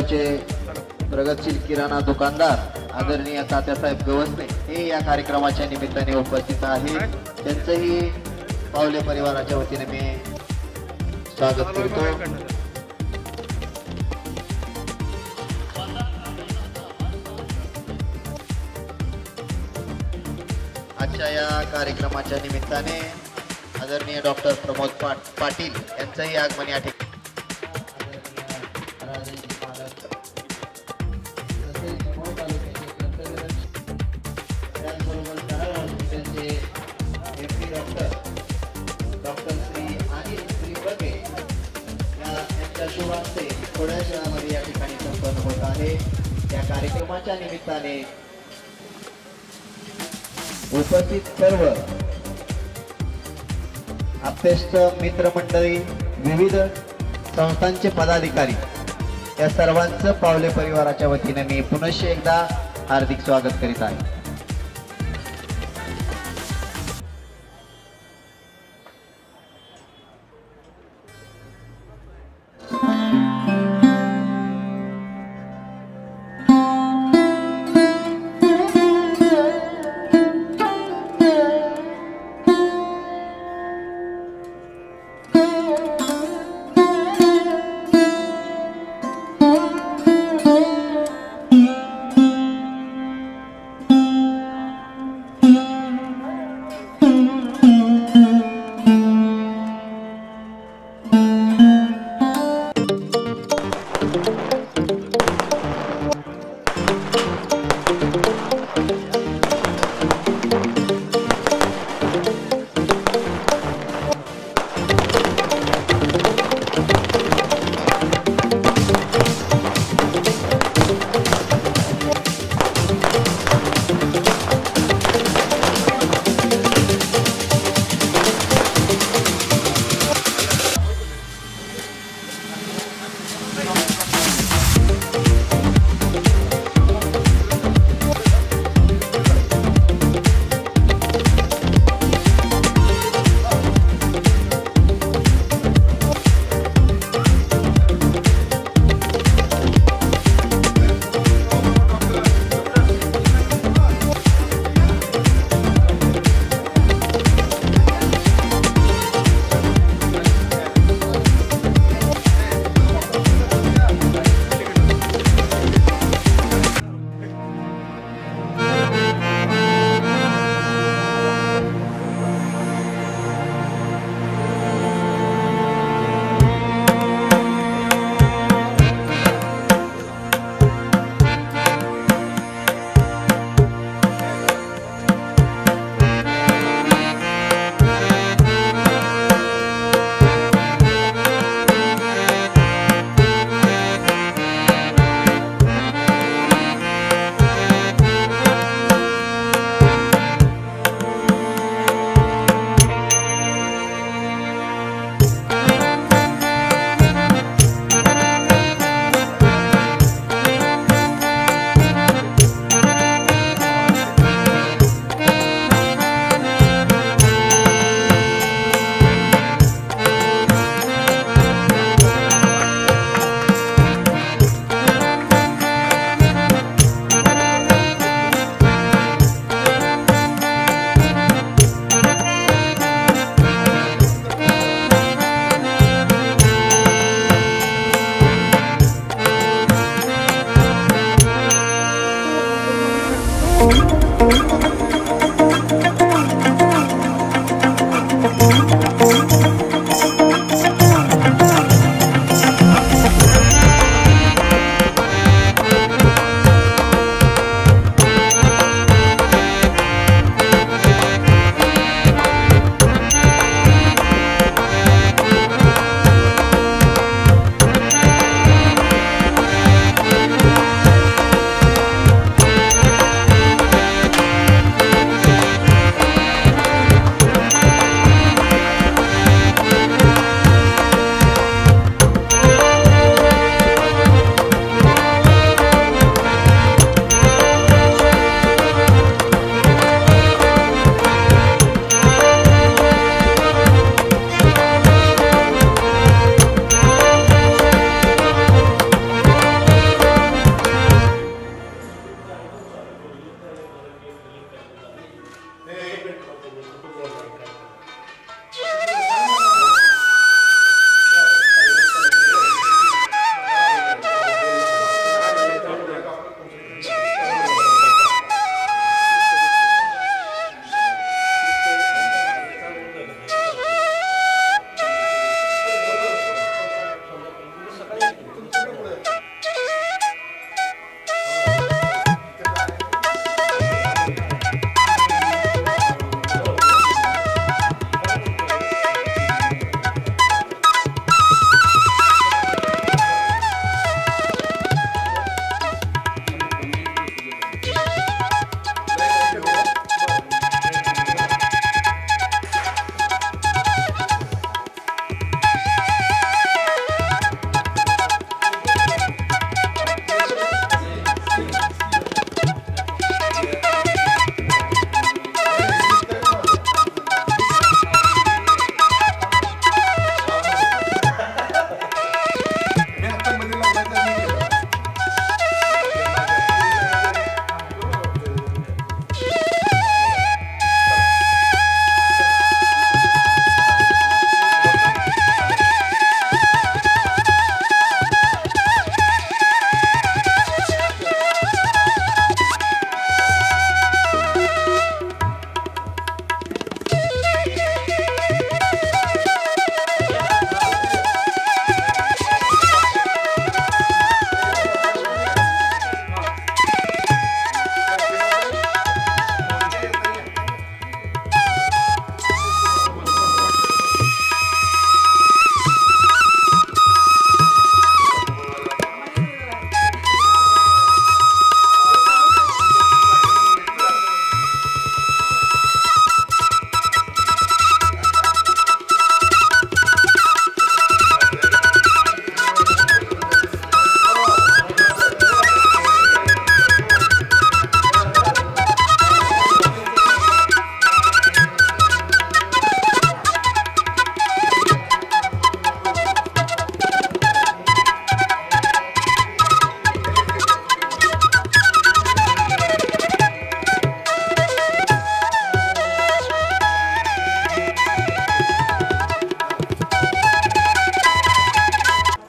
गावचे प्रगतशील किराणा दुकानदार आदरणीय तात्यासाहेब गवसने हे या कार्यक्रमाच्या निमित्ताने उपस्थित आहेत। त्यांचंही पावले परिवाराच्या वतीने मी स्वागत करतो। आजच्या या कार्यक्रमाच्या निमित्ताने आदरणीय डॉक्टर प्रमोद पाटील यांचंही आगमन या ठिकाणी डॉक्टर श्री अनिल श्री बगे यांच्या शुभांचे थोड्याच वेळामध्ये या ठिकाणी संपन्न होत आहे। या कार्यक्रमाच्या निमित्ताने उपस्थित सर्व आप्तेष्ट मित्रमंडळी विविध संस्थांचे पदाधिकारी या सर्वांचं पावले परिवाराच्या वतीने मी पुनश्च एकदा हार्दिक स्वागत करीत आहे।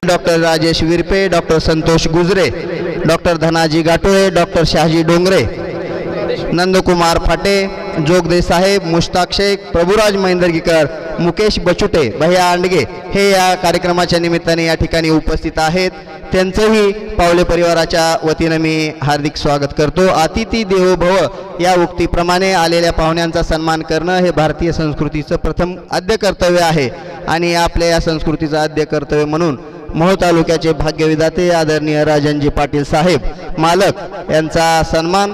डॉक्टर राजेश विरपे, डॉक्टर संतोष गुजरे, डॉक्टर धनाजी गाटोळे, डॉक्टर शहाजी डोंगरे, नंदकुमार फाटे, जोगदे साहेब, मुश्ताक शेख, प्रभुराज महेंदरगीकर, मुकेश बचुटे, भैया आंडगे हे या कार्यक्रमाच्या निमित्ताने या ठिकाणी उपस्थित आहेत. त्यांचंही पावले परिवाराच्या वतीनं मी हार्दिक स्वागत करतो. अतिथी देवो भव या उक्तीप्रमाणे आलेल्या पाहुण्यांचा सन्मान करणं हे भारतीय संस्कृतीचं प्रथम आद्य कर्तव्य आहे आणि आपल्या या संस्कृतीचं आद्य कर्तव्य म्हणून मोहोळ तालुक्याचे भाग्यविधाते आदरणीय राजनजी पाटील साहेब मालक यांचा सन्मान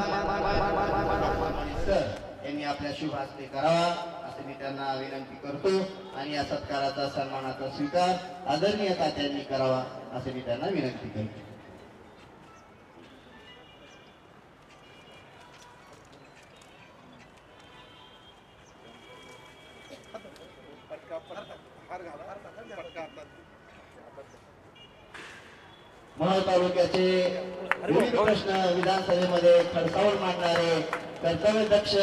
यांनी आपल्या शुभ हस्ते करावा असे मी त्यांना विनंती करतो आणि या सत्काराचा सन्मानाचा स्वीकार आदरणीय तात्यांनी करावा असे मी त्यांना विनंती करतो. मोहोळ तालुक्याचे विविध प्रश्न विधानसभेमध्ये खडसावून मांडणारे कर्तव्यदक्ष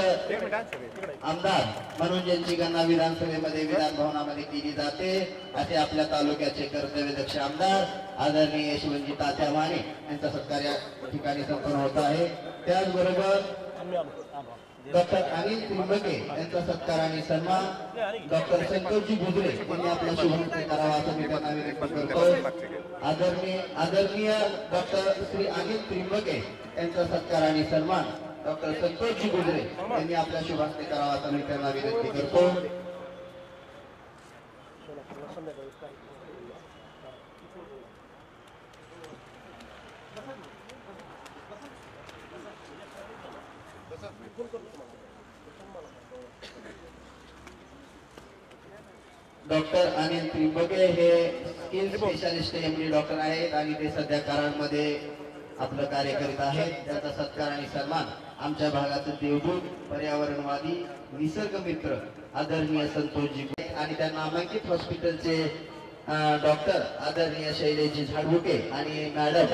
आमदार म्हणून ज्यांची गणना विधानसभेमध्ये विधान भवनामध्ये केली जाते असे आपल्या तालुक्याचे कर्तव्यदक्ष आमदार आदरणीय यशवंतजी तात्या माने यांचा सत्कार या ठिकाणी संपन्न होत आहे. त्याचबरोबर डॉक्टर अनिल त्रिंबके यांचा सत्कार आणि सन्मान डॉक्टर संतोषजी गुजरे यांनी आपल्या शुभेच्छा करावा असं मी त्यांना विनंती करतो. आदरणीय डॉक्टर श्री अनिल त्रिंबके यांचा सत्कार आणि सन्मान डॉक्टर संतोषजी गुजरे यांनी आपल्या शुभास्ते करावा असं मी त्यांना विनंती करतो. डॉक्टर अनिल त्रिंबके हे स्किल स्पेशालिस्ट एमडी डॉक्टर आहेत आणि ते सध्या कराडमध्ये आपलं कार्य करीत आहेत. त्याचा सत्कार आणि सन्मान आमच्या भागाचे देवदूत पर्यावरणवादी निसर्ग मित्र आदरणीय संतोषजी आणि त्या नामांकित हॉस्पिटलचे डॉक्टर आदरणीय शैलेशजी झाडबुके आणि मॅडम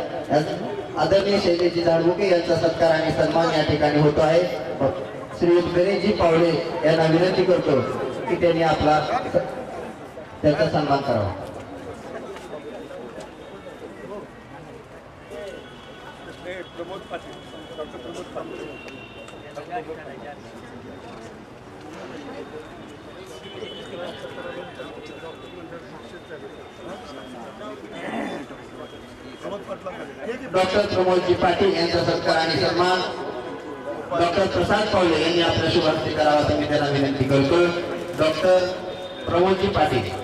आदरणीय शैलेशजी झाडबुके यांचा सत्कार आणि सन्मान या ठिकाणी होतो आहे. श्री गणेशजी पावले यांना विनंती करतो की त्यांनी आपला त्याचा सन्मान करावा. प्रमोद पाटील डॉक्टर प्रमोद पाटील डॉक्टर प्रमोदजी पाटील यांचा सत्कार आणि सन्मान डॉक्टर प्रसाद पावले यांनी आपल्या शुभास्ते करावा असं मी त्यांना विनंती करतो. डॉक्टर प्रमोदजी पाटील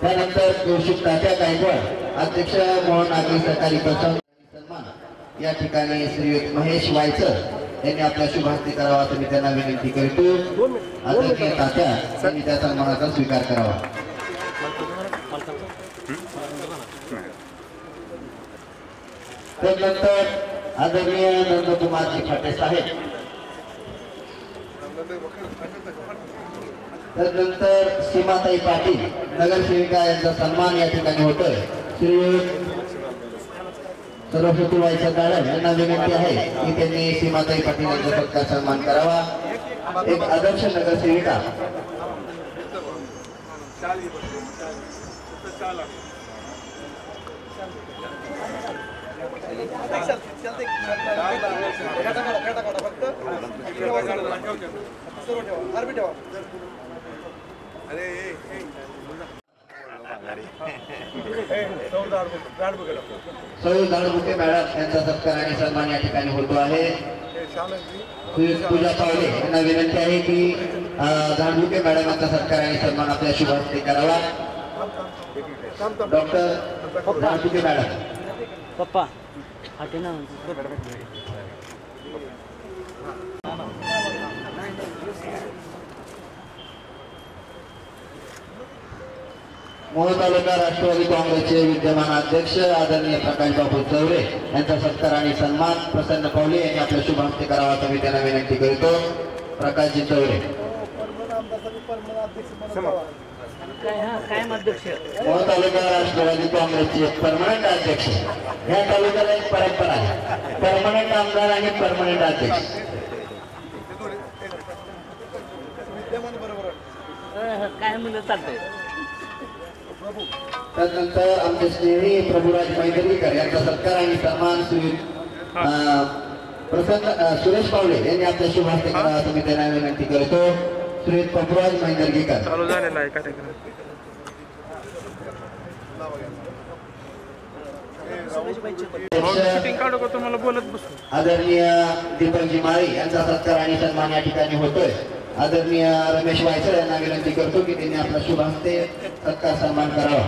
त्यानंतर कौशिक तात्या गायकवाड अध्यक्ष मोहन नागरी सहकारी सन्मान या ठिकाणी श्री महेश वायचर यांनी आपल्या शुभास्ते करावा असं मी त्यांना विनंती करतो. आदरणीय तात्या यांनी त्या सन्मानाचा स्वीकार करावा. त्यानंतर आदरणीय नंदकुमारजी फाटे साहेब त्यानंतर सीमाताई पाटील नगरसेविका यांचा सन्मान या ठिकाणी होतोय. श्री सरस्वती वायचर मॅडम यांना विनंती आहे की त्यांनी सीमाताई पाटील यांचा सत्कार सन्मान करावा. एक आदर्श नगरसेविका सौ झाडबुके मॅडम यांचा सत्कार आणि सन्मान या ठिकाणी होतो आहे. पूजा पावले यांना विनंती आहे की झाडबुके मॅडम यांचा सत्कार आणि सन्मान आपल्या शुभास्ते करावा. डॉक्टर झाडबुके मॅडम पप्पा मोहोळ तालुका राष्ट्रवादी काँग्रेसचे विद्यमान अध्यक्ष आदरणीय प्रकाशबाबू चौरे यांचा सत्कार आणि सन्मान प्रसन्न पावले यांनी आपल्या शुभास्ते करावा असं मी त्यांना विनंती करतो. प्रकाशजी चौरे मोहोळ तालुका राष्ट्रवादी काँग्रेसचे परमनंट अध्यक्ष. या तालुक्याला एक परंपरा आहे, परमनंट आमदार आणि परमनंट अध्यक्ष. काय म्हणलं चालतंय. त्यानंतर आमचे स्नेही प्रभुराज मैदरीकर यांचा सत्कार आणि सन्मान प्रसन्न सुरेश पावले यांनी आपल्या शुभ हस्ते करावा तुम्ही त्यांना विनंती करतो. श्री प्रभुराज मैदरीकर चालू झालेला आहे कार्यक्रम. आदरणीय दीपकजी माळी यांचा सत्कार आणि सन्मान या ठिकाणी होतोय. आदरणीय रमेश वायसर यांना विनंती करतो की त्यांनी आपला शुभ हस्ते सत्कार सन्मान करावा.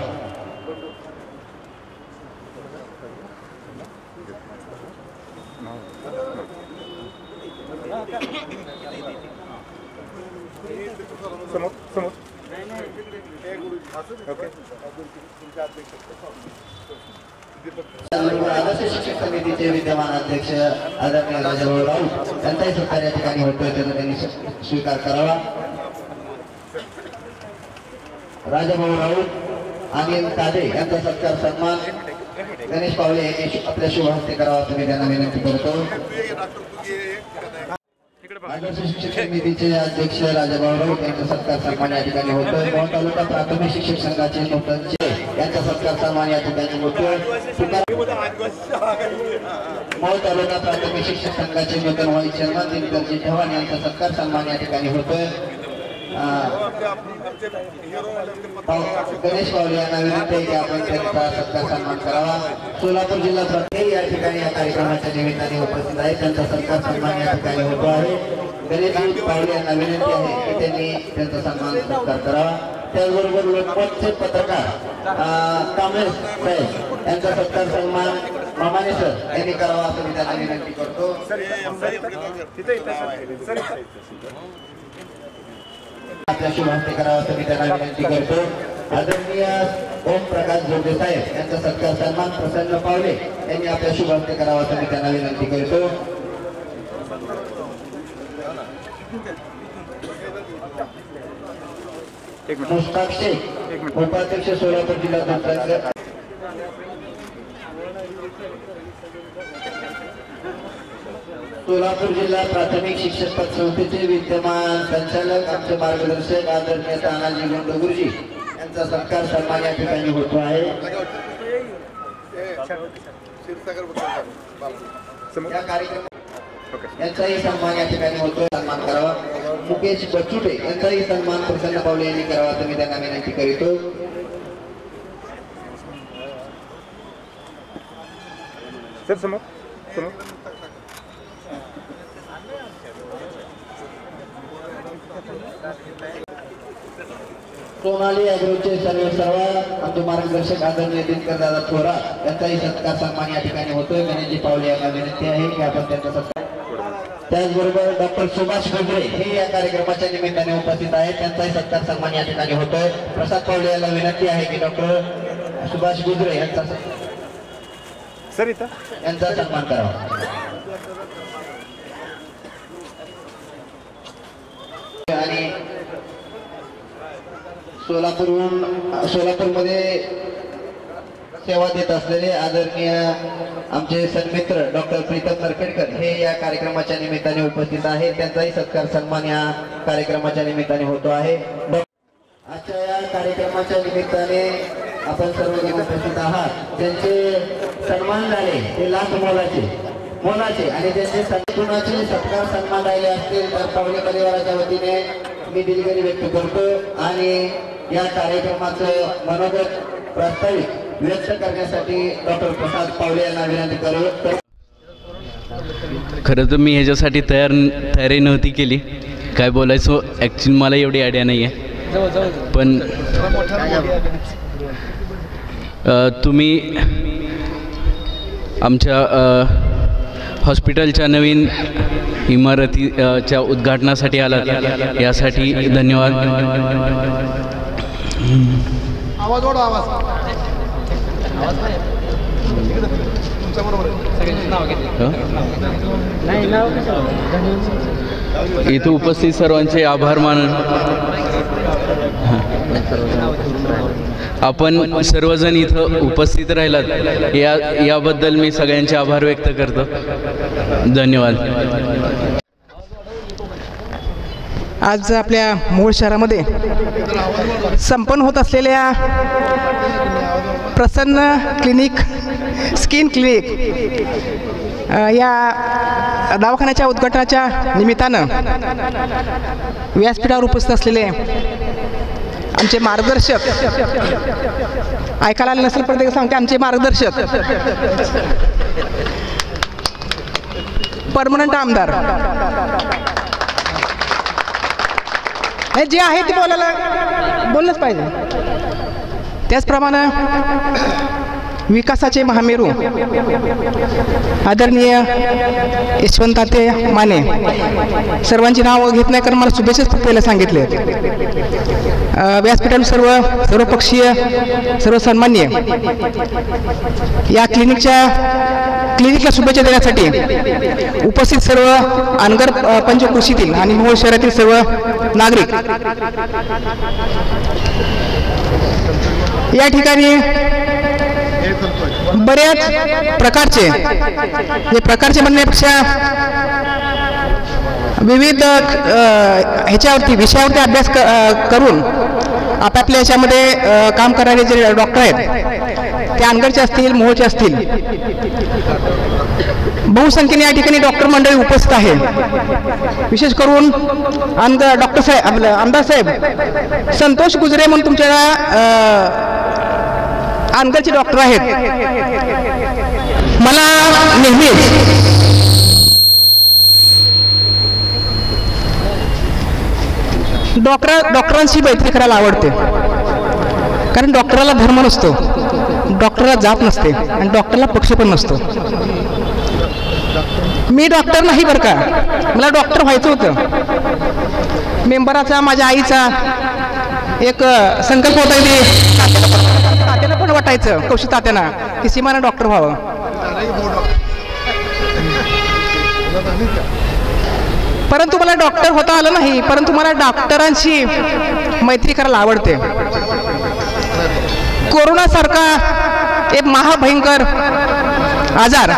आदर्श शिक्षक समितीचे विद्यमान अध्यक्ष आदरणीय राजाभाऊ राऊत यांचाही सत्कार या ठिकाणी होतोय, त्याचा त्यांनी स्वीकार करावा. राजाभाऊ राऊत अनिल कादे यांचा सत्कार सन्मान गणेश पावले यांनी आपल्या शुभ हस्ते करावा तुम्ही त्यांना विनंती करतो. आदर्श शिक्षक समितीचे अध्यक्ष राजाभाऊ राऊत यांचा सत्कार सन्मान या ठिकाणी होतोय. मोहोळ तालुका प्राथमिक शिक्षक संघाचे नूतनचे यांचा सत्कार सन्मान या ठिकाणी होतोय. मोहोळ तालुका प्राथमिक शिक्षक संघाचे नूतन व्हाईस चेअरमन दिनकरजी चव्हाण यांचा सत्कार सन्मान या ठिकाणी होतोय. गणेश पावले यांना विनंती आहे की आपण त्यांचा सत्कार सन्मान करावा. सोलापूर जिल्हा प्रतिनिधी या ठिकाणी या कार्यक्रमाच्या निमित्ताने उपस्थित आहेत, त्यांचा सत्कार सन्मान या ठिकाणी होतो आहे. गणेशजी पावले यांना विनंती आहे की त्यांनी त्यांचा सन्मान सत्कार करावा. त्याचबरोबर लोकमतचे पत्रकार कांबळे साहेब यांचा सत्कार सन्मान मामाने सर यांनी करावा असं मी त्यांना विनंती करतो. आपल्या शुभ हस्ते करावा असं मी त्यांना विनंती करतो. आदरणीय ओम प्रकाश जोडे साहेब यांचा सत्कार सन्मान प्रसन्न पावले यांनी आपल्या शुभ हस्ते करावा असं मी त्यांना विनंती करतो. मुश्ताक शेख उपाध्यक्ष सोलापूर जिल्हा दूध सोलापूर जिल्हा प्राथमिक शिक्षक पतसंस्थेचे विद्यमान संचालक आमचे मार्गदर्शक आदरणीय तानाजी गुंडगुरुजी यांचा सत्कार सन्मान या ठिकाणी होतो आहे. या कार्यक्रमात यांचाही सन्मान या ठिकाणी होतो, सन्मान करावा. मुकेश बचुटे यांचाही सन्मान प्रसन्न पावले यांनी करावा असं मी त्यांना विनंती करीतो. सोनाली अग्रोचे सर्व आमचे मार्गदर्शक आदरणीय दिनकर दादा थोरात यांचाही सत्कार सन्मान या ठिकाणी होतोय. गणेशजी पावले यांना विनंती आहे की आपण त्यांचा सत्कार. त्याचबरोबर डॉक्टर सुभाष गुजरे हे या कार्यक्रमाच्या निमित्ताने उपस्थित आहेत, त्यांचाही सत्कार सन्मान या ठिकाणी होतोय. प्रसाद पावले यांना विनंती आहे की डॉक्टर सुभाष गुजरे यांचा सन्मान करावा. आणि सोलापूरमध्ये सेवा देत असलेले आदरणीय आमचे सन्मित्र डॉक्टर प्रीतम नरखेडकर हे या कार्यक्रमाच्या निमित्ताने उपस्थित आहेत, त्यांचाही सत्कार सन्मान या कार्यक्रमाच्या निमित्ताने होतो आहे. आजच्या या कार्यक्रमाच्या निमित्ताने आपण सर्वजण उपस्थित आहात. ज्यांचे सन्मान झाले ते लाख मोलाचे आणि ज्यांचे संकुणाचे सत्कार सन्मान राहिले असतील तर पावले परिवाराच्या वतीने मी दिलगिरी व्यक्त करतो आणि या कार्यक्रमाचं मनोगत प्रास्ताविक व्यक्त करण्यासाठी डॉक्टर प्रसाद पावले यांना विनंती करतो. खरं तर मी ह्याच्यासाठी तयारी नव्हती केली, काय बोलायचो ॲक्च्युली मला एवढी आयडिया नाही आहे. पण तुम्ही आमच्या हॉस्पिटलच्या नवीन इमारतीच्या उद्घाटनासाठी आलात यासाठी धन्यवाद. इथं उपस्थित सर्वांचे आभार मानून आपण सर्वजण इथं उपस्थित राहिलात याबद्दल मी सगळ्यांचे आभार व्यक्त करतो. धन्यवाद. आज आपल्या मूळ शहरामध्ये संपन्न होत असलेल्या प्रसन्न क्लिनिक स्किन क्लिनिक या दवाखान्याच्या उद्घाटनाच्या निमित्तानं व्यासपीठावर उपस्थित असलेले आमचे मार्गदर्शक, ऐकायला आले नसेल पण ते सांगते, आमचे मार्गदर्शक परमनंट आमदार हे जे आहे ते बोललंच पाहिजे. त्याचप्रमाणे विकासाचे महामेरू आदरणीय यशवंताते माने, सर्वांची नावं घेत नाही कारण मला शुभेच्छाच पहिलं सांगितले. व्यासपीठावर सर्वपक्षीय सर्व सन्माननीय या क्लिनिकला शुभेच्छा देण्यासाठी उपस्थित सर्व अनगर पंचकृषीतील आणि मोहोळ शहरातील सर्व नागरिक, या ठिकाणी बऱ्याच प्रकारचे म्हणण्यापेक्षा विविध ह्याच्यावरती विषयावरती अभ्यास करून आपापल्या याच्यामध्ये काम करणारे जे डॉक्टर आहेत ते अनगरचे असतील, मोहोळचे असतील, बहुसंख्येने या ठिकाणी डॉक्टर मंडळी उपस्थित आहे. विशेष करून डॉक्टर साहेब, आपलं आमदार साहेब संतोष गुजरे म्हणून तुमच्या अनगरचे डॉक्टर आहेत. मला नेहमीच डॉक्टरांशी मैत्री करायला आवडते, कारण डॉक्टराला धर्म नसतो, डॉक्टरला जात नसते आणि डॉक्टरला पक्ष पण नसतो. मी डॉक्टर नाही बरं का, मला डॉक्टर व्हायचं होतं. मेंबराचा, माझ्या आईचा एक संकल्प होता की तात्याला पण वाटायचं, कौशिक तात्याना, की सीमानं डॉक्टर व्हावं. परंतु मला डॉक्टर होता आलं नाही, परंतु मला डॉक्टरांशी मैत्री करायला आवडते. कोरोनासारखा एक महाभयंकर आजार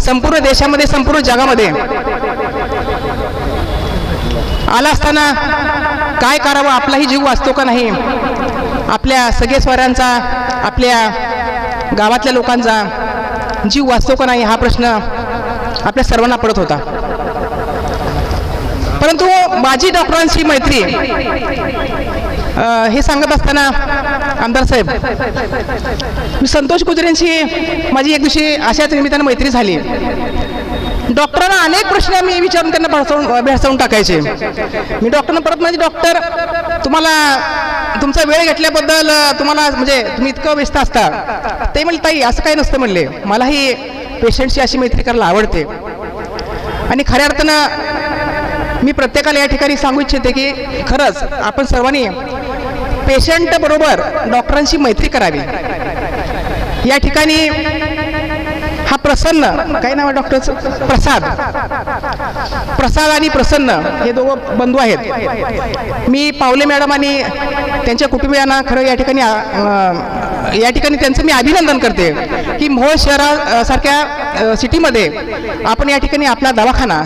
संपूर्ण देशामध्ये, संपूर्ण जगामध्ये आला असताना काय करावं, आपलाही जीव वाचतो का नाही, आपल्या सगळेस्वाऱ्यांचा, आपल्या गावातल्या लोकांचा जीव वाचतो का नाही, हा प्रश्न आपल्या सर्वांना पडत होता. परंतु माझी डॉक्टरांशी मैत्री हे सांगत असताना आमदार साहेब, मी संतोष गुजरेंशी माझी एक दिवशी अशाच निमित्तानं मैत्री झाली. डॉक्टरांना अनेक प्रश्न मी विचारून त्यांना भेडसावून टाकायचे. मी डॉक्टरना परत माझी, डॉक्टर तुम्हाला तुमचा वेळ घेतल्याबद्दल तुम्हाला, म्हणजे तुम्ही इतकं व्यस्त असता. ते म्हणले ताई असं काही नसतं म्हणले, मलाही पेशंटशी अशी मैत्री करायला आवडते. आणि खऱ्या अर्थानं मी प्रत्येकाला या ठिकाणी सांगू इच्छिते की खरंच आपण सर्वांनी पेशंट बरोबर डॉक्टरांशी मैत्री करावी. या ठिकाणी हा प्रसन्न, काय नाव आहे डॉक्टरचं, प्रसाद आणि प्रसन्न हे दोघं बंधू आहेत. मी पावले मॅडम आणि त्यांच्या कुटुंबियांना खरं या ठिकाणी त्यांचं मी अभिनंदन करते की मोहोळ शहरासारख्या सिटीमध्ये आपण या ठिकाणी आपला दवाखाना,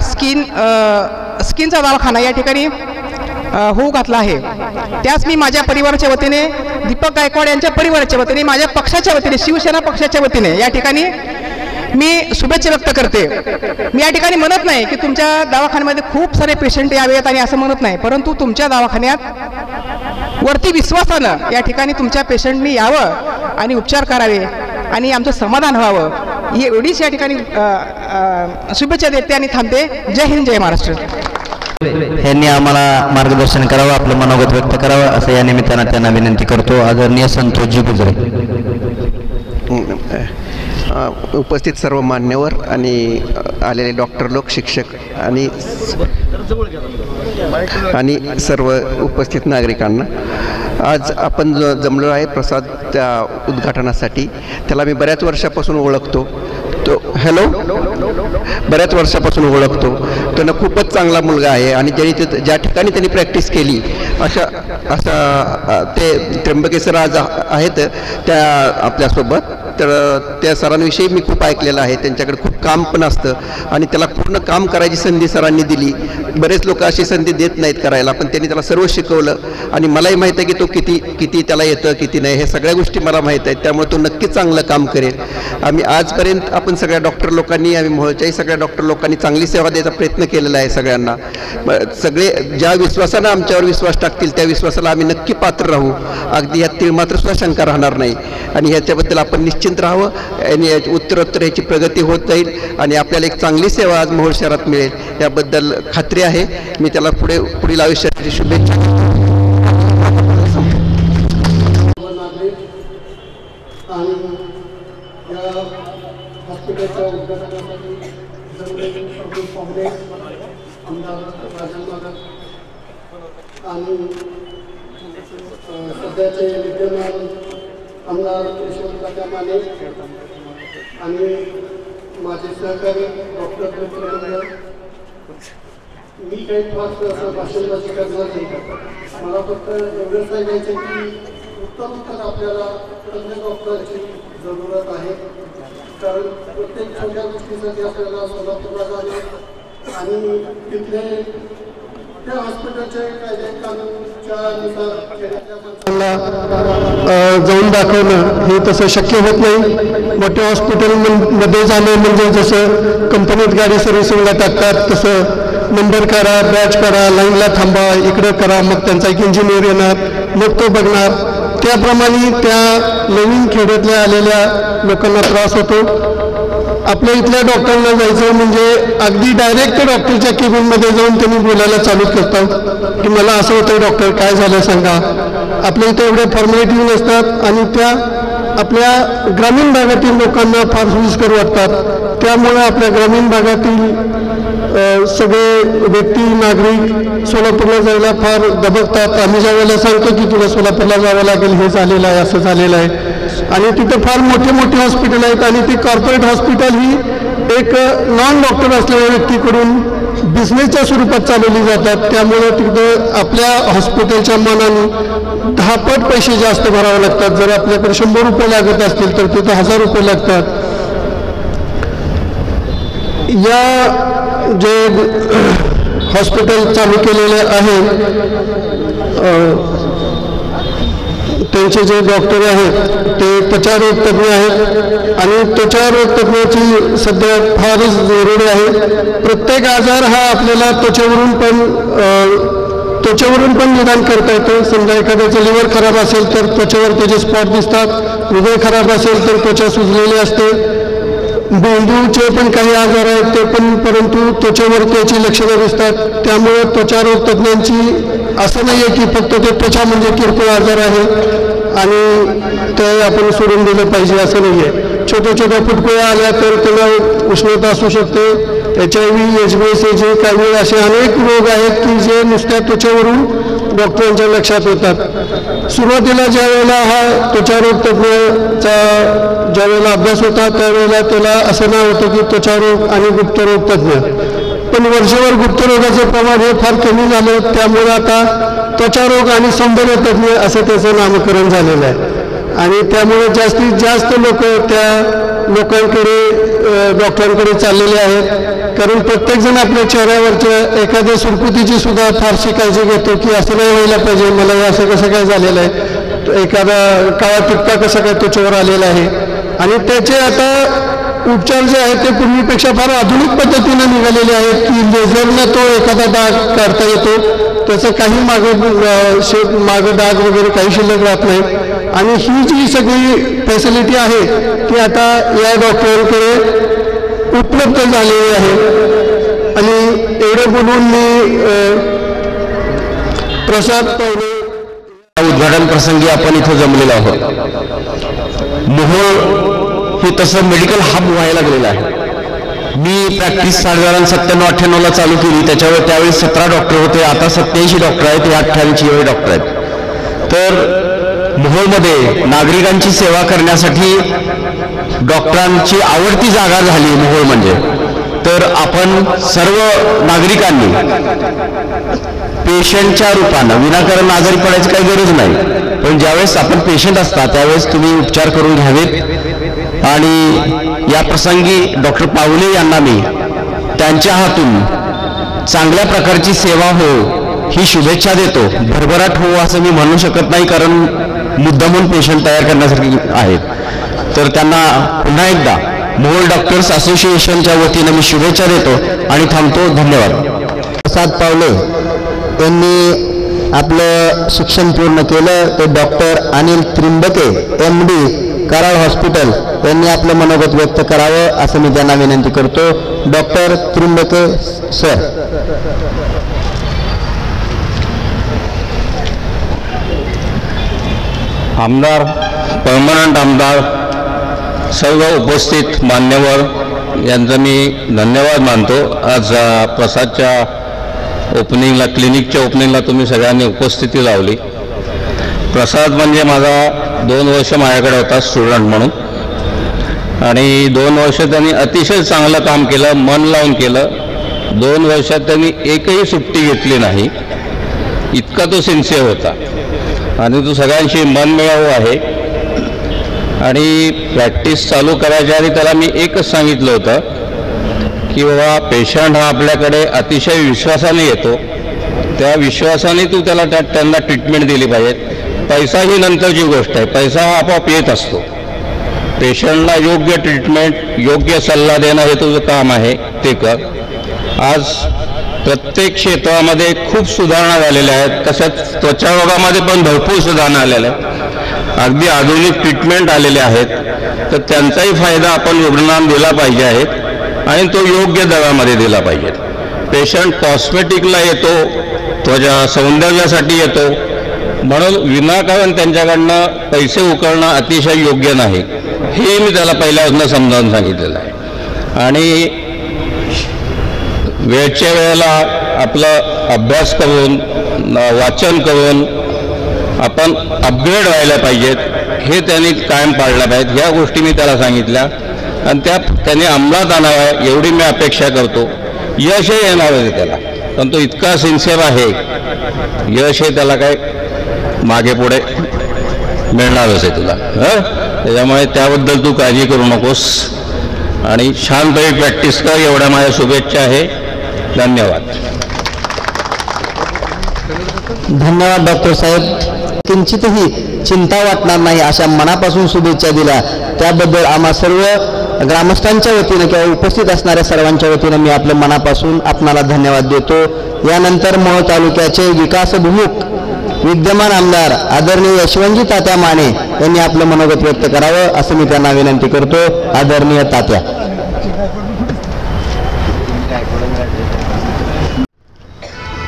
स्किनचा दवाखाना या ठिकाणी होऊ घातला आहे. त्याच मी माझ्या परिवाराच्या वतीने, दीपक गायकवाड यांच्या परिवाराच्या वतीने, माझ्या पक्षाच्या वतीने, शिवसेना पक्षाच्या वतीने या ठिकाणी मी शुभेच्छा व्यक्त करते. मी या ठिकाणी म्हणत नाही की तुमच्या दवाखान्यामध्ये खूप सारे पेशंट यावेत आणि असं म्हणत नाही, परंतु तुमच्या दवाखान्यात वरती विश्वासानं या ठिकाणी तुमच्या पेशंटनी यावं आणि उपचार करावे आणि आमचं समाधान व्हावं, ही एवढीच या ठिकाणी शुभेच्छा देते आणि थांबते. जय हिंद, जय महाराष्ट्र. यांनी आम्हाला मार्गदर्शन करावं, आपलं मनोगत व्यक्त करावं असं या निमित्तानं त्यांना विनंती करतो. आदरणीय संतोषजी गुजरे. उपस्थित सर्व मान्यवर आणि आलेले डॉक्टर लोक, शिक्षक आणि सर्व उपस्थित नागरिकांना, आज आपण जमलो आहे प्रसाद त्या उद्घाटनासाठी. त्याला मी बऱ्याच वर्षापासून ओळखतो. बऱ्याच वर्षापासून ओळखतो. त्यानं खूपच चांगला मुलगा आहे आणि ज्या ठिकाणी त्यांनी प्रॅक्टिस केली अशा ते त्र्यंबकेश्वर आज आहेत त्या आपल्यासोबत. तर त्या सरांविषयी मी खूप ऐकलेलं आहे. त्यांच्याकडे खूप काम पण असतं आणि त्याला पूर्ण काम करायची संधी सरांनी दिली. बरेच लोक अशी संधी देत नाहीत करायला, पण त्यांनी त्याला सर्व शिकवलं आणि मलाही माहीत आहे की तो किती त्याला येतं किती नाही, हे सगळ्या गोष्टी मला माहीत आहेत. त्यामुळे तो नक्कीच चांगलं काम करेल. आम्ही आजपर्यंत आपण सगळ्या डॉक्टर लोकांनी, आम्ही मोहोळच्याही सगळ्या डॉक्टर लोकांनी चांगली सेवा द्यायचा प्रयत्न केलेला आहे सगळ्यांना. सगळे ज्या विश्वासानं आमच्यावर विश्वास टाकतील त्या विश्वासाला आम्ही नक्की पात्र राहू. अगदी यात तीळ मात्र सुद्धा शंका राहणार नाही आणि ह्याच्याबद्दल आपण निश्चिंत राहावं आणि उत्तरोत्तर याची प्रगती होत जाईल आणि आपल्याला एक चांगली सेवा आज मोहोळ शहरात मिळेल याबद्दल खात्री आहे. मी त्याला पुढील आयुष्याची शुभेच्छा. आणि या हॉस्पिटलच्या उद्घाटनासाठी जमलेले प्रमुख पाहुणे आमदार राजन मालक आणि सध्याचे विद्यमान आमदार यशवंतराव माने आणि माझे सहकारी डॉक्टर मित्र, मी काही फास्ट असं भाषणबाजी करणार नाही. मला फक्त एवढंच सांगायचं की उत्तर आपल्याला तज्ञ डॉक्टरची जरूरत आहे. कारण प्रत्येक छोट्या गोष्टीसाठी आपल्याला सोलापूरला जाणे आणि तिथले त्या हॉस्पिटलच्या कायदे कानूनच्या नुसार जाऊन दाखवणं हे तसं शक्य होत नाही. मोठ्या हॉस्पिटलमध्ये जाणं म्हणजे जसं कंपनीत गाडी सर्व्हिसिंगला टाकतात तसं नंबर करा, बॅच करा, लाईनला थांबा, इकडं करा, मग त्यांचा एक इंजिनियर येणार, मग तो बघणार. त्याप्रमाणे त्या नवीन खेड्यातल्या आलेल्या लोकांना त्रास होतो. आपल्या इथल्या डॉक्टरांना जायचं म्हणजे अगदी डायरेक्ट डॉक्टरच्या केबिनमध्ये जाऊन त्यांनी बोलायला चालू करतात की मला असं होतं डॉक्टर, काय झालं सांगा. आपल्या इथं एवढ्या फॉर्मॅलिटी नसतात आणि त्या आपल्या ग्रामीण भागातील लोकांना फार सोयीस्कर वाटतात. त्यामुळे आपल्या ग्रामीण भागातील सगळे व्यक्ती, नागरिक सोलापूरला जायला फार दबकतात. आम्ही ज्या वेळेला सांगतो की तुला सोलापूरला जावं लागेल, हे झालेलं आहे, असं झालेलं आहे. आणि तिथं फार मोठे मोठे हॉस्पिटल आहेत आणि ती कॉर्पोरेट हॉस्पिटल ही एक नॉन डॉक्टर असलेल्या व्यक्तीकडून बिझनेसच्या स्वरूपात चालवली जातात. त्यामुळे तिथं आपल्या हॉस्पिटलच्या मानाने 10 पट पैसे जास्त भरावे लागतात. जर आपल्याकडे 100 रुपये लागत असतील तर तिथं 1000 रुपये लागतात. या जे हॉस्पिटल चालू केलेले आहे त्यांचे जे डॉक्टर आहेत ते त्वचारोग तज्ज्ञ आहेत आणि त्वचारोग तज्ज्ञाची सध्या फारच जरुरी आहे. प्रत्येक आजार हा आपल्याला त्वचेवरून पण निदान करता येतो. समजा एखाद्याचं लिव्हर खराब असेल तर त्वचेवर त्याचे स्पॉट दिसतात, हृदय खराब असेल तर त्वचा सुजलेली असते, मेंदूचे पण काही आजार आहेत ते पण, परंतु त्वचेवर त्याची लक्षणं दिसतात. त्यामुळे त्वचारोग तज्ज्ञांची असं नाही आहे की फक्त ते त्वचा म्हणजे किरकोळ आजार आहे आणि ते आपण सोडून दिलं पाहिजे, असं नाही आहे. छोट्या छोट्या फुटकुळ्या आल्या तर त्याला उष्णता असू शकते, HIV, HBSAG, काही असे अनेक रोग आहेत की जे नुसत्या त्वचेवरून डॉक्टरांच्या लक्षात येतात. सुरुवातीला ज्या वेळेला हा त्वचारोग तज्ज्ञाचा ज्या वेळेला अभ्यास होता त्यावेळेला त्याला असं नाव होतं की त्वचारोग आणि गुप्तरोग तज्ज्ञ. पण वर्षभर गुप्तरोगाचं प्रमाण हे फार कमी झालं. त्यामुळे आता त्वचारोग आणि सौंदर्य तज्ज्ञ असं त्याचं नामकरण झालेलं आहे आणि त्यामुळे जास्तीत जास्त लोक त्या लोकांकडे डॉक्टरांकडे चाललेले आहेत. कारण प्रत्येकजण आपल्या चेहऱ्यावरच्या एखाद्या सुरकुतीची सुद्धा फारशी काळजी घेतो की असं नाही व्हायला पाहिजे, मला हे असं कसं काय झालेलं आहे, एखादा काळा टिपका कसा काय त्वचेवर आलेला आहे. आणि त्याचे आता उपचार जे आहेत ते पूर्वीपेक्षा फार आधुनिक पद्धतीने निघालेले आहेत की लेझरनं तो एखादा डाग काढता येतो, त्याचं काही मागं डाग वगैरे काही शिल्लक राहत नाही. आणि ही जी सगळी फॅसिलिटी आहे ती आता या डॉक्टरांकडे उपलब्ध झालेली आहे. आणि एवढं बोलून मी प्रसाद पावले उद्घाटन प्रसंगी आपण इथं जमलेलो आहोत. मोहोळ हे तसं मेडिकल हब व्हायला लागलेलं आहे. मी प्रॅक्टिस 97-98ला चालू केली, त्यावेळी 17 डॉक्टर होते, आता 87 डॉक्टर आहेत, हे 88 डॉक्टर आहेत. तर मोहोळमध्ये नागरिकांची सेवा करण्यासाठी डॉक्टरांची आवडती जागा झाली मोहोळ म्हणजे. तर आपण सर्व नागरिकांनी पेशंटच्या रूपानं विनाकारण आजारी पडायची काही गरज नाही, पण ज्यावेळेस आपण पेशंट असता त्यावेळेस तुम्ही उपचार करून घ्यावेत. आणि या प्रसंगी डॉक्टर पावले यांना मी त्यांच्या हातून चांगल्या प्रकारची सेवा हो ही शुभेच्छा देतो. भरभराट हो असं मी म्हणू शकत नाही, कारण मुद्दामून पेशंट तयार करण्यासारखी आहेत. तर त्यांना पुन्हा एकदा मोहोळ डॉक्टर्स असोसिएशनच्या वतीनं मी शुभेच्छा देतो आणि थांबतो. धन्यवाद. प्रसाद पावले यांनी आपलं शिक्षण पूर्ण केलं ते doctor Anil Trimbake MD Karad hospital यांनी आपलं मनोगत व्यक्त करावं असं मी त्यांना विनंती करतो. Doctor Trimbake sir. आमदार, परमनंट आमदार, सर्व उपस्थित मान्यवर यांचा मी धन्यवाद मानतो. आज प्रसादच्या ओपनिंगला, क्लिनिकच्या ओपनिंगला तुम्ही सगळ्यांनी उपस्थिती लावली. प्रसाद म्हणजे माझा 2 वर्ष माझ्याकडे होता स्टुडंट म्हणून, आणि 2 वर्ष त्यांनी अतिशय चांगलं काम केलं, मन लावून केलं. 2 वर्षात त्यांनी एकही सुट्टी घेतली नाही, इतका तो सिन्सिअर होता आणि तो सगळ्यांशी मनमिळावू आहे. आणि प्रॅक्टिस चालू करायच्या आधी त्याला मी एकच सांगितलं होतं की बाबा पेशंट हा आपल्याकडे अतिशय विश्वासाने येतो, त्या विश्वासाने तू त्याला त्यांना ट्रीटमेंट दिली पाहिजे. पैसा ही नंतरची गोष्ट आहे, पैसा हा आपोआप येत असतो. पेशंटला योग्य ट्रीटमेंट, योग्य सल्ला देणं हे तुझं काम आहे, ते कर. आज प्रत्येक क्षेत्रामध्ये खूप सुधारणा झालेल्या आहेत. तसंच त्वचारोगामध्ये पण भरपूर सुधारणा आलेल्या आहेत. अगदी आधुनिक ट्रीटमेंट आलेले आहेत. तर त्यांचाही फायदा आपण रुग्णांना दिला पाहिजे आहेत आणि तो योग्य दरामध्ये दिला पाहिजे. पेशंट कॉस्मेटिकला येतो, त्वचा सौंदर्यासाठी येतो, म्हणून विनाकारण त्यांच्याकडनं पैसे उकळणं अतिशय योग्य नाही, हे मी त्याला पहिल्यापासून समजावून सांगितलेलं आहे. आणि वेळच्या वेळेला आपलं अभ्यास करून, वाचन करून आपण अपग्रेड व्हायला पाहिजेत, हे त्यांनी कायम पाळलं पाहिजे. ह्या गोष्टी मी त्याला सांगितल्या आणि त्याने अंमलात आणाव्या एवढी मी अपेक्षा करतो. यशही येणार आहे त्याला, पण तो इतका सिन्सिअर आहे, यश हे त्याला काय मागे पुढे मिळणारच आहे तुला. त्याच्यामुळे त्याबद्दल तू काळजी करू नकोस आणि शांतपणे प्रॅक्टिस कर, एवढ्या माझ्या शुभेच्छा आहे. धन्यवाद. धन्यवाद डॉक्टर साहेब. किंचितही चिंता वाटणार नाही अशा मनापासून शुभेच्छा दिल्या त्याबद्दल आम्हा सर्व ग्रामस्थांच्या वतीनं किंवा उपस्थित असणाऱ्या सर्वांच्या वतीनं मी आपल्या मनापासून आपणाला धन्यवाद देतो. यानंतर मोहोळ तालुक्याचे विकासभिमुख विद्यमान आमदार आदरणीय यशवंतजी तात्या माने यांनी आपलं मनोगत व्यक्त करावं असं मी त्यांना विनंती करतो. आदरणीय तात्या.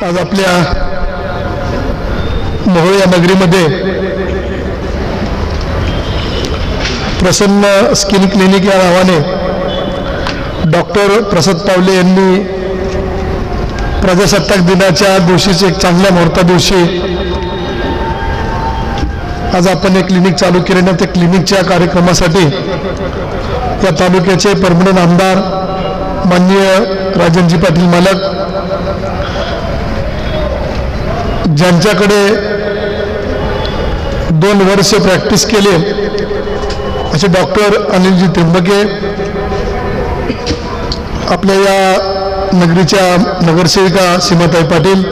आज आपल्या मोहोळ या नगरीमध्ये प्रसन्न स्किन क्लिनिक या नावाने डॉक्टर प्रसाद पावले यांनी प्रजासत्ताक दिनाच्या दिवशीच एक चांगल्या मुहूर्ता दिवशी आज आपण एक क्लिनिक चालू केल्याने त्या क्लिनिकच्या कार्यक्रमासाठी या तालुक्याचे परमनंट आमदार माननीय राजनजी पाटील मालक, ज्यांच्याकडे 2 वर्ष प्रॅक्टिस केले असे डॉक्टर अनिलजी त्रिंबके, आपल्या या नगरीच्या नगरसेविका सीमाताई पाटील,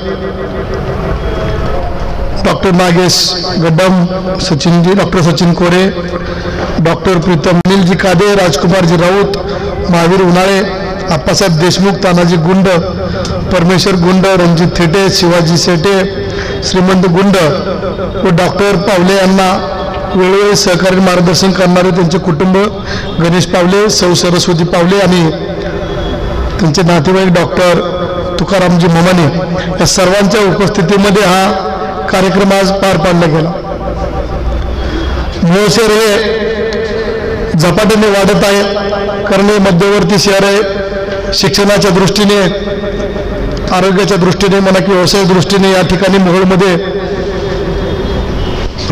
डॉक्टर नागेश गड्डम, डॉक्टर सचिन कोरे, डॉक्टर प्रीतम अनिलजी कादे, राजकुमारजी राऊत, महावीर उन्हाळे, आप्पासाहेब देशमुख, तानाजी गुंड, परमेश्वर गुंड, रणजित थेटे, शिवाजी सेटे, श्रीमंत गुंड व डॉक्टर पावले यांना वेळोवेळी सहकारी मार्गदर्शन करणारे त्यांचे कुटुंब, गणेश पावले, सौ सरस्वती पावले आणि त्यांचे नातेवाईक डॉक्टर तुकारामजी मोमाने, या सर्वांच्या उपस्थितीमध्ये हा कार्यक्रम आज पार पाडला गेला. मोहोळ शहर हे झपाट्याने वाढत आहे, कारण हे मध्यवर्ती शहर आहे. शिक्षणाच्या दृष्टीने, आरोग्याच्या दृष्टीने म्हणा की व्यवसाय दृष्टीने या ठिकाणी मोहोळमध्ये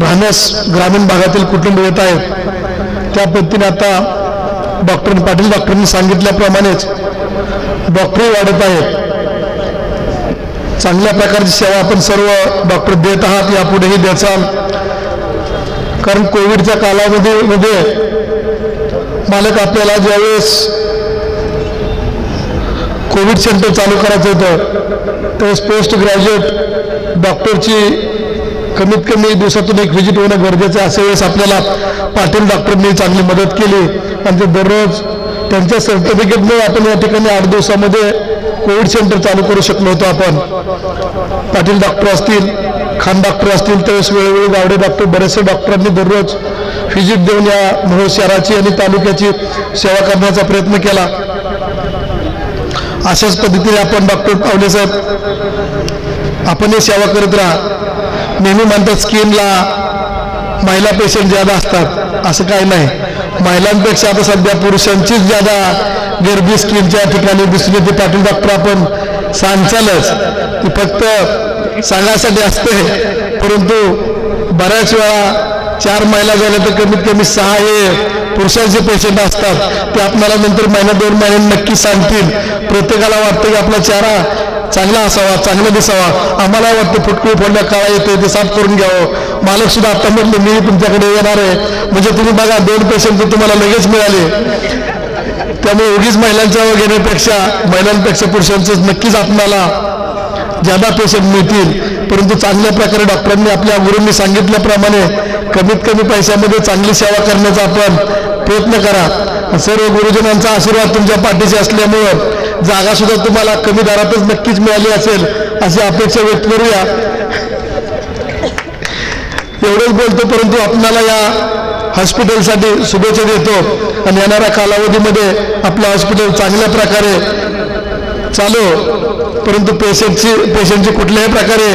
राहण्यास ग्रामीण भागातील कुटुंब येत आहेत. त्या पद्धतीने आता डॉक्टर पाटील डॉक्टरांनी सांगितल्याप्रमाणेच डॉक्टरही वाढत आहेत. चांगल्या प्रकारची सेवा आपण सर्व डॉक्टर देत आहात, यापुढेही द्याचाल. कारण कोविडच्या कालावधीमध्ये मालक आपल्याला ज्यावेळेस कोविड सेंटर चालू करायचं होतं त्यावेळेस पोस्ट ग्रॅज्युएट डॉक्टरची कमीत कमी दिवसातून एक व्हिजिट होणं गरजेचं आहे. अशा वेळेस आपल्याला पाटील डॉक्टरनी चांगली मदत केली आणि ते दररोज त्यांच्या सर्टिफिकेटमुळे आपण या ठिकाणी 8 दिवसामध्ये कोविड सेंटर चालू करू शकलो होतो. आपण पाटील डॉक्टर असतील, खान डॉक्टर असतील, त्यावेळेस वेळोवेळी गावडे डॉक्टर, बरेचसे डॉक्टरांनी दररोज व्हिजिट देऊन या मोहोळ शहराची आणि तालुक्याची सेवा करण्याचा प्रयत्न केला. अशाच पद्धतीने आपण डॉक्टर पावले साहेब आपणही सेवा करत राहा. नेहमी म्हणतात स्किनला महिला पेशंट ज्यादा असतात, असं काही नाही. महिलांपेक्षा आता सध्या पुरुषांचीच ज्यादा गर्भी स्किनच्या ठिकाणी दिसून येते. पाटील डॉक्टर आपण सांगचालच ती फक्त सांगायसाठी असते, परंतु बऱ्याच वेळा 4 महिला झाल्या तर कमीत कमी 6 हे पुरुषांचे पेशंट असतात. ते आपल्याला नंतर महिना 2 महिन्यांनी नक्की सांगतील. प्रत्येकाला वाटतं की आपला चेहरा चांगला असावा, चांगला दिसावा. आम्हाला वाटतं फुटकुळी फोडल्या काळा येते ते साफ करून घ्यावं. मालक सुद्धा आता म्हटलं मी तुमच्याकडे येणार आहे, म्हणजे तुम्ही बघा 2 पेशंट तर तुम्हाला लगेच मिळाले. त्यामुळे उगीच महिलांच्या घेण्यापेक्षा महिलांपेक्षा पुरुषांचं नक्कीच आपल्याला ज्यादा पेशंट मिळतील. परंतु चांगल्या प्रकारे डॉक्टरांनी आपल्या गुरूंनी सांगितल्याप्रमाणे कमीत कमी पैशामध्ये चांगली सेवा करण्याचा आपण प्रयत्न करा. सर्व गुरुजनांचा आशीर्वाद तुमच्या पाठीशी असल्यामुळं जागा सुद्धा तुम्हाला कमी दरातच नक्कीच मिळाली असेल अशी अपेक्षा व्यक्त करूया. एवढंच बोलतो, परंतु आपल्याला या हॉस्पिटलसाठी शुभेच्छा देतो आणि येणाऱ्या कालावधीमध्ये आपलं हॉस्पिटल चांगल्या प्रकारे चालू, परंतु पेशंटची कुठल्याही प्रकारे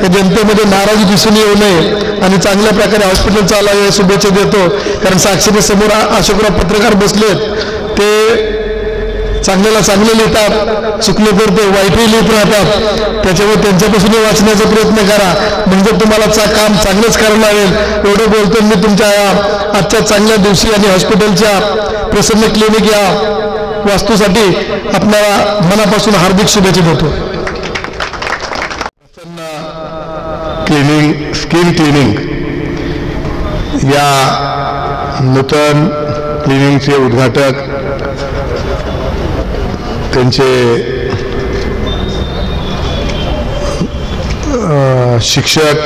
जनतेमध्ये नाराजी दिसून येऊ नये आणि चांगल्या प्रकारे हॉस्पिटल चालावे शुभेच्छा देतो. कारण साक्षीने समोर अशोकराव पत्रकार बसलेत, ते चांगल्याला चांगले लिहितात, चुकले तर ते वाईटही लिहित राहतात. त्याच्यामुळे त्यांच्यापासूनही वाचण्याचा प्रयत्न करा, म्हणजे तुम्हाला काम चांगलंच करायला लागेल. एवढं बोलतो मी तुमच्या आजच्या चांगल्या दिवशी आणि हॉस्पिटलच्या प्रसन्न क्लिनिक या वास्तूसाठी आपल्याला मनापासून हार्दिक शुभेच्छा देतो. क्लिनिंग, स्किन क्लिनिंग या नूतन क्लिनिंगचे उद्घाटक त्यांचे शिक्षक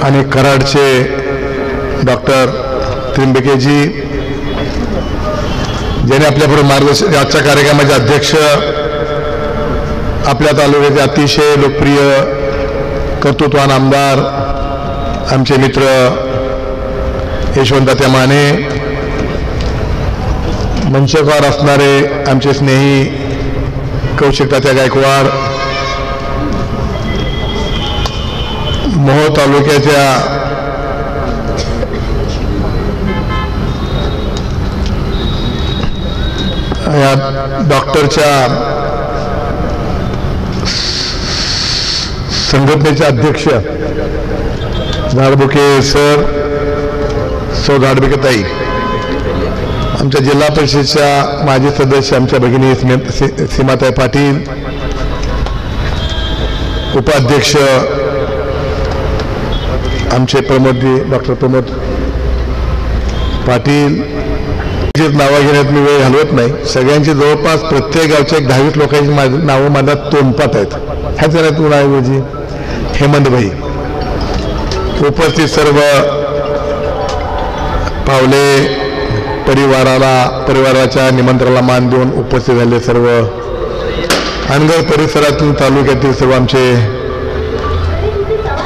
आणि कराडचे डॉक्टर त्रिंबकेजी, ज्याने आपल्याबरोबर मार्गदर्शन, आजच्या कार्यक्रमाचे अध्यक्ष, आपल्या तालुक्याचे अतिशय लोकप्रिय कर्तृत्वान आमदार आमचे मित्र यशवंततात्या माने, मंचकावर असणारे आमचे स्नेही कौशिकतात्या गायकवाड, मोहोळ तालुक्याच्या या डॉक्टरच्या संघटनेचे अध्यक्ष झाडबुके सर, सौ झाडबुके ताई, आमच्या जिल्हा परिषदेच्या माजी सदस्य आमच्या भगिनी सीमाताई पाटील, उपाध्यक्ष आमचे प्रमोदजी डॉक्टर प्रमोद पाटील, नावं घेण्यात मी वेळ घालवत नाही. सगळ्यांची जवळपास प्रत्येक गावच्या 10-20 लोकांची नावं माझ्या तोंडपात आहेत. ह्याच वेळात ऐवजी हेमंतभाई, उपस्थित सर्व पावले परिवाराच्या निमंत्रणाला मान देऊन उपस्थित झाले सर्व अनगर परिसरातील तालुक्यातील सर्व आमचे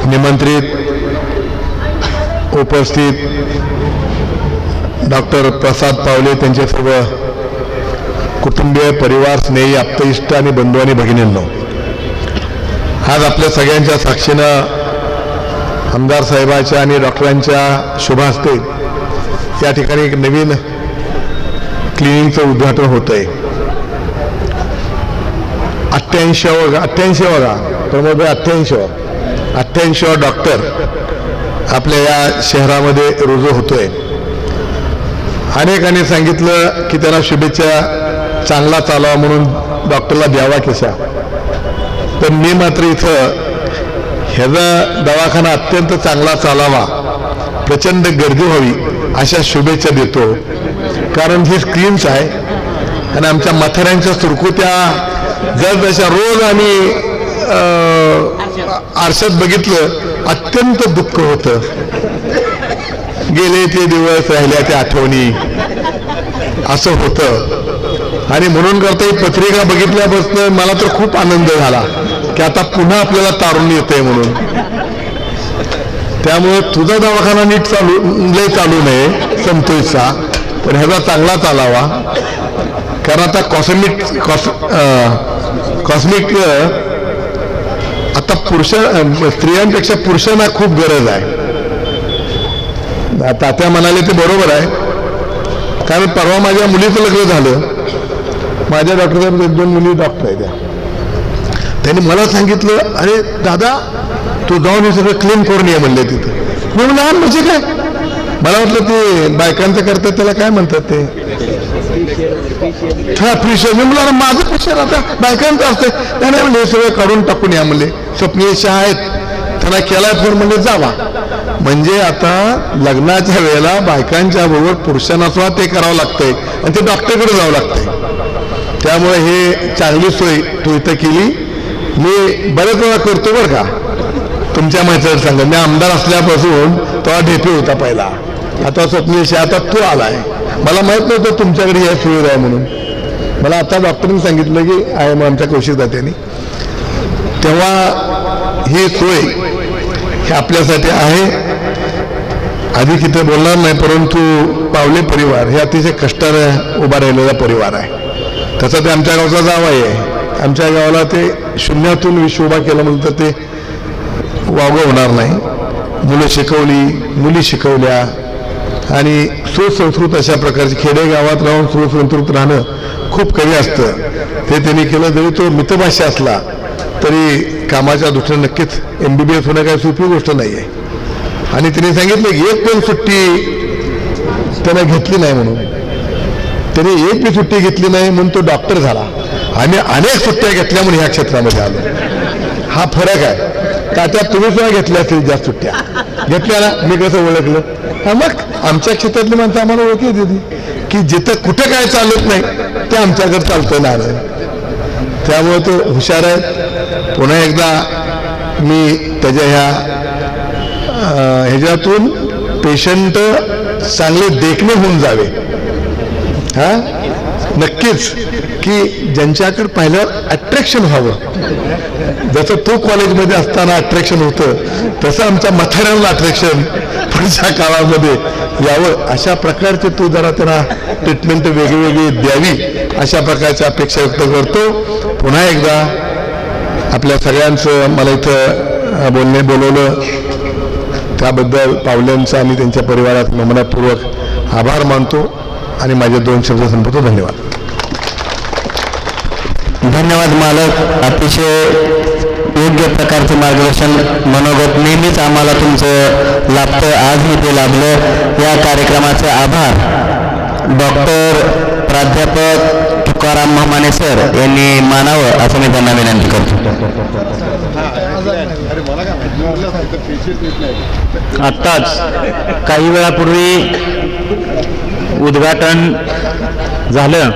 निमंत्रित, उपस्थित डॉक्टर प्रसाद पावले, त्यांचे सर्व कुटुंबीय, परिवार, स्नेही, आप्तइष्ट आणि बंधू आणि भगिनींनो, आज आपल्या सगळ्यांच्या साक्षीनं आमदार साहेबांच्या आणि डॉक्टरांच्या शुभ हस्ते या ठिकाणी एक नवीन क्लिनिकचं उद्घाटन होत आहे. 88वा प्रमोद 88वा डॉक्टर आपल्या या शहरामध्ये रुजू होतोय. अनेकांनी सांगितलं की त्यांना शुभेच्छा चांगला चालावा म्हणून डॉक्टरला द्यावा कशा, पण मी मात्र इथं ह्याचा दवाखाना अत्यंत चांगला चालावा, प्रचंड गर्दी व्हावी अशा शुभेच्छा देतो. कारण ही स्क्रीन्स आहे आणि आमच्या म्हाताऱ्यांच्या सुरकुत्या जसजशा रोज आम्ही आरशात बघितलं अत्यंत दुःख होतं. गेले ते दिवस, राहिल्या त्या आठवणी, असं होतं. आणि म्हणून करता ही पत्रिका बघितल्यापासून मला तर खूप आनंद झाला की आता पुन्हा आपल्याला तारुण्य येतंय म्हणून. त्यामुळे तुझा दवाखाना नीट चालू नये संतोषचा, पण ह्याचा चांगला चालावा. कारण आता कॉस्मिक आता स्त्रियांपेक्षा पुरुषांना खूप गरज आहे. तात्या म्हणाले ते बरोबर आहे. कारण परवा माझ्या मुलीचं लग्न झालं. माझ्या डॉक्टर साहेब 1-2 मुली डॉक्टर आहेत त्या. त्यांनी मला सांगितलं, अरे दादा तू जाऊन हे सगळं क्लीन करून ये म्हणले तिथं. मी म्हणलं म्हणजे काय? मला वाटलं ते बायकांचं करतात त्याला काय म्हणतात ते, हा प्रेशर. मी म्हणलं माझं प्रेशर आता बायकांचं असतं. त्याने म्हणले हे सगळं काढून टाकून या म्हणले. स्वप्नीय शाह आहेत त्यांना केलाय फोन म्हणले जावा. म्हणजे आता लग्नाच्या वेळेला बायकांच्या बरोबर पुरुषांना सुद्धा ते करावं लागतंय आणि ते डॉक्टरकडे जावं लागतंय. त्यामुळे हे चांगली सोय तू इथं केली. मी बरेच वेळा करतो बरं का तुमच्या मैत्रिणी सांगा. मी आमदार असल्यापासून तो ढेपे होता पहिला, आता स्वप्नील आता तू आलाय. मला माहित नव्हतं तुमच्याकडे या सुविधा आहे म्हणून. मला आता डॉक्टरने सांगितलं की आहे मग आमच्या कौशिक दात्यांनी. तेव्हा ही सोय ही आपल्यासाठी आहे. अधिक इथे बोलणार नाही, परंतु पावले परिवार हे अतिशय कष्टाने उभा राहिलेला परिवार आहे. तसं ते आमच्या गावचा जावई आहे. आमच्या गावाला ते शून्यातून विश्व उभा केलं म्हणून तर ते वावगं होणार नाही. मुलं शिकवली, मुली शिकवल्या आणि सुसंस्कृत अशा प्रकारची खेडेगावात राहून सुसंस्कृत राहणं खूप कमी असतं. ते त्यांनी केलं. जरी तो मितभाषा असला तरी कामाच्या दृष्टीने नक्कीच MBBS होणं काही सोपी गोष्ट नाही आहे. आणि त्यांनी सांगितलं की एक पण सुट्टी त्यानं घेतली नाही म्हणून. त्याने एक बी सुट्टी घेतली नाही म्हणून तो डॉक्टर झाला. आम्ही अनेक सुट्ट्या घेतल्या म्हणून ह्या क्षेत्रामध्ये आलो. हा फरक आहे. तात्या तुम्ही सुद्धा घेतल्या असतील जास्त सुट्ट्या घेतल्या ना. मी कसं ओळखलं? हा मग आमच्या क्षेत्रातली माणसं आम्हाला ओळखी होती की जिथं कुठं काय चालत नाही ते आमच्याकडे चालतं ना. त्यामुळे तो हुशार आहे. पुन्हा एकदा मी त्याच्या ह्याच्यातून पेशंट चांगले देखणे होऊन जावे. हा नक्कीच की ज्यांच्याकडे पाहिलं अट्रॅक्शन व्हावं. जसं तो कॉलेजमध्ये असताना अट्रॅक्शन होतं तसं आमच्या म्हाताऱ्यांना अट्रॅक्शन पुढच्या काळामध्ये यावं. अशा प्रकारचे तू जरा त्यांना ट्रीटमेंट वेगळी द्यावी अशा प्रकारची अपेक्षा व्यक्त करतो. पुन्हा एकदा आपल्या सगळ्यांचं मला इथं बोलवलं त्याबद्दल पावल्यांचा आणि त्यांच्या परिवारात मनपूर्वक आभार मानतो आणि माझे 2 शब्द संपवतो. धन्यवाद. धन्यवाद मालक. अतिशय योग्य प्रकारचे मार्गदर्शन मनोगत नेहमीच आम्हाला तुमचं लाभतं. आजही ते लाभलं. या कार्यक्रमाचे आभार डॉक्टर प्राध्यापक तुकाराम महामाने सर यांनी मानावं असं मी त्यांना विनंती करतो. आत्ताच काही वेळापूर्वी उद्घाटन झालं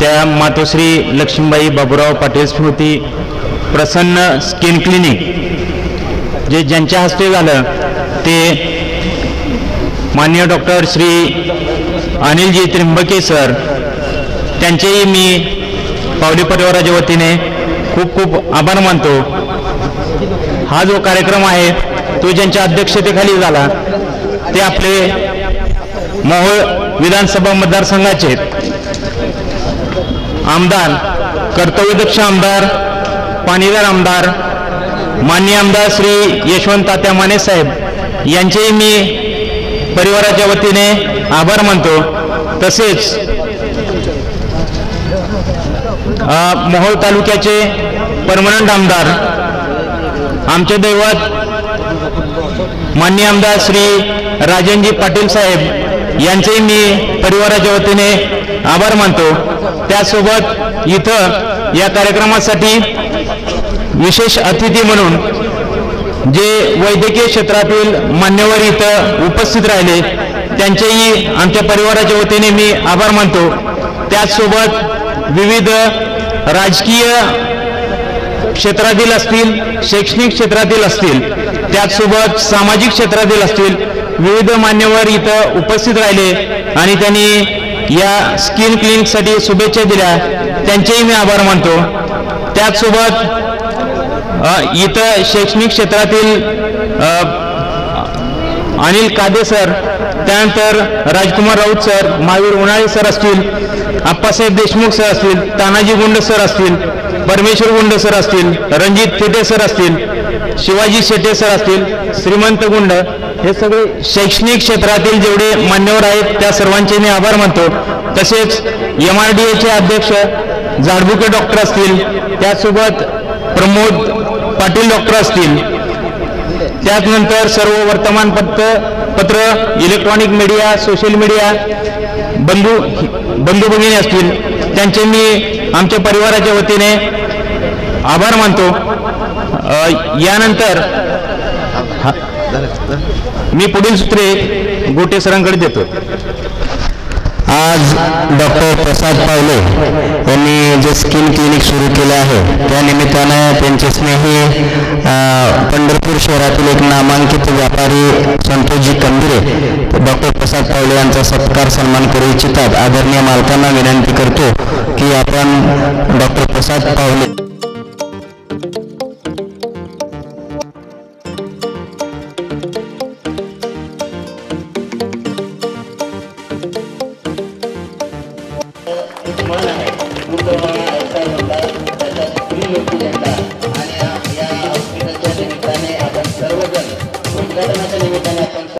त्या मातोश्री लक्ष्मीबाई बाबूराव पाटील स्मृती प्रसन्न स्किन क्लिनिक जे ज्यांच्या हस्ते झालं ते माननीय डॉक्टर श्री अनिलजी त्रिंबके सर, त्यांचेही मी पावले परिवाराच्या वतीने खूप खूप आभार मानतो. हा जो कार्यक्रम आहे तो ज्यांच्या अध्यक्षतेखाली झाला ते आपले मोहोळ विधानसभा मतदारसंघाचे आमदार, कर्तव्यदक्ष आमदार, पाणीदार आमदार, माननीय आमदार श्री यशवंत तात्या माने साहेब यांचेही मी परिवाराच्या वतीने आभार मानतो. तसेच मोहोळ तालुक्याचे परमनंट आमदार आमचे दैवत माननीय आमदार श्री राजनजी पाटील साहेब यांचेही मी परिवाराच्या वतीने आभार मानतो. त्यासोबत इथं या कार्यक्रमासाठी विशेष अतिथी म्हणून जे वैद्यकीय क्षेत्रातील मान्यवर इथं उपस्थित राहिले त्यांचेही आमच्या परिवाराच्या वतीने मी आभार मानतो. त्याचसोबत विविध राजकीय क्षेत्रातील असतील, शैक्षणिक क्षेत्रातील असतील, त्याचसोबत सामाजिक क्षेत्रातील असतील विविध मान्यवर इथं उपस्थित राहिले आणि त्यांनी या स्किन क्लिनिकसाठी शुभेच्छा दिल्या, त्यांचेही मी आभार मानतो. त्याचसोबत इथं शैक्षणिक क्षेत्रातील अनिल कादे सर, त्यानंतर राजकुमार राऊत सर, महावीर उन्हाळे सर असतील, आप्पासाहेब देशमुख सर असतील, तानाजी गुंड सर असतील, परमेश्वर गुंड सर असतील, रणजित थेटे सर असतील, शिवाजी शेटे सर असतील, श्रीमंत गुंड, हे सगळे शैक्षणिक क्षेत्रातील जेवढे मान्यवर आहेत त्या सर्वांचे मी आभार मानतो. तसेच MRDAचे अध्यक्ष झाडबुके डॉक्टर असतील, त्यासोबत प्रमोद पाटील डॉक्टर असतील, त्यानंतर सर्व वर्तमानपत्र, इलेक्ट्रॉनिक मीडिया, सोशल मीडिया बंधू भगिनी असतील, त्यांचे मी आमच्या परिवाराच्या वतीने आभार मानतो. यानंतर मी पुढील सूत्रे गोटे सरांकडे देतो. आज डॉक्टर प्रसाद पावले यांनी जे स्किन क्लिनिक सुरू केले आहे त्यानिमित्तानं त्यांचे स्नेही पंढरपूर शहरातील एक नामांकित व्यापारी संतोषजी कंदिरे डॉक्टर प्रसाद पावले यांचा सत्कार सन्मान करू इच्छितात. आदरणीय मालकांना विनंती करतो की आपण डॉक्टर प्रसाद पावले आणि या हॉस्पिटलच्या निमित्ताने आपण सर्वजण